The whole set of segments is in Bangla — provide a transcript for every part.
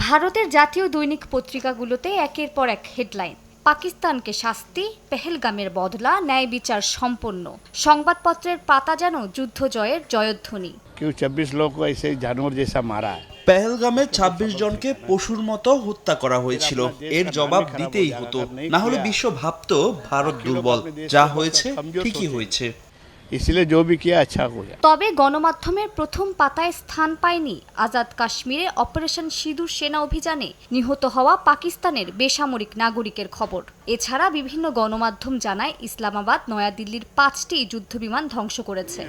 ভারতের জাতীয় দৈনিক পত্রিকাগুলোতে একের পর এক হেডলাইন। পাকিস্তানকে শাস্তি, পেহেলগামের বদলা, ন্যায় বিচার সম্পন্ন। সংবাদপত্রের পাতা যেন যুদ্ধ জয়ের জয়ধ্বনি। क्यों 26 लोग को ऐसे जानवर जैसा मारा है। পেহেলগামে ২৬ জনকে পশুর মতো হত্যা করা হয়েছিল। এর জবাব দিতেই হতো, না হলে বিশ্ব ভাবত ভারত দুর্বল। যা হয়েছে ঠিকই হয়েছে। इसलिए जो भी किया अच्छा हो गया। তবে গণমাধ্যমের প্রথম পাতায় স্থান পায়নি আজাদ কাশ্মীরে অপারেশন সিঁদুর সেনা অভিযানে নিহত হওয়া পাকিস্তানের বেসামরিক নাগরিকের খবর। এছাড়া বিভিন্ন গণমাধ্যম জানায় ইসলামাবাদ নয়াদিল্লির ৫টি যুদ্ধবিমান ধ্বংস করেছে।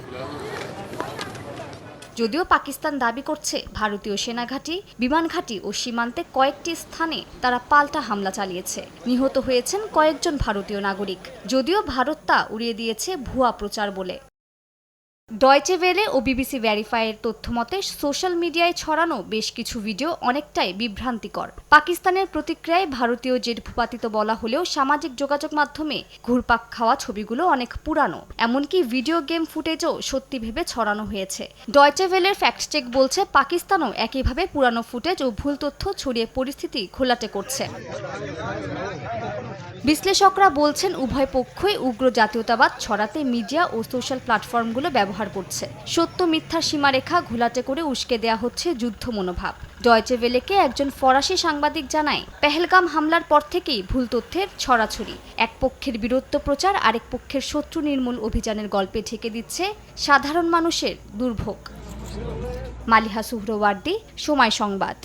যদিও পাকিস্তান দাবি করছে ভারতীয় সেনাঘাঁটি, বিমানঘাঁটি ও সীমান্তে কয়েকটি স্থানে তারা পাল্টা হামলা চালিয়েছে। নিহত হয়েছেন কয়েকজন ভারতীয় নাগরিক। যদিও ভারত তা উড়িয়ে দিয়েছে ভুয়া প্রচার বলে। ডয়চে ভেলে ও বিবিসি ভেরিফাইয়ের তথ্যমতে সোশ্যাল মিডিয়ায় ছড়ানো বেশ কিছু ভিডিও অনেকটাই বিভ্রান্তিকর। পাকিস্তানের প্রতিক্রিয়ায় ভারতীয় জেট ভূপাতিত বলা হলেও সামাজিক যোগাযোগ মাধ্যমে ঘুরপাক খাওয়া ছবিগুলো অনেক পুরানো। এমনকি ভিডিও গেম ফুটেজও সত্যি ভেবে ছড়ানো হয়েছে। ডয়চে ভেলের ফ্যাক্ট চেক বলছে পাকিস্তানও একইভাবে পুরানো ফুটেজ ও ভুল তথ্য ছড়িয়ে পরিস্থিতি ঘোলাটে করছে। বিশ্লেষকরা বলছেন উভয় পক্ষই উগ্র জাতীয়তাবাদ ছড়াতে মিডিয়া ও সোশ্যাল প্ল্যাটফর্মগুলো ব্যবহার করছে। সত্য মিথ্যার সীমারেখা ঘোলাটে করে উস্কে দেয়া হচ্ছে যুদ্ধ মনোভাব। ডয়চে ভেলেকে একজন ফরাসি সাংবাদিক জানায়, পেহেলগাম হামলার পর থেকেই ভুল তথ্যের ছড়াছড়ি। এক পক্ষের বীরত্ব প্রচার আরেক পক্ষের শত্রু নির্মূল অভিযানের গল্পে ঢেকে দিচ্ছে সাধারণ মানুষের দুর্ভোগ। মালিহা সুহরওয়ার্দী, সময় সংবাদ।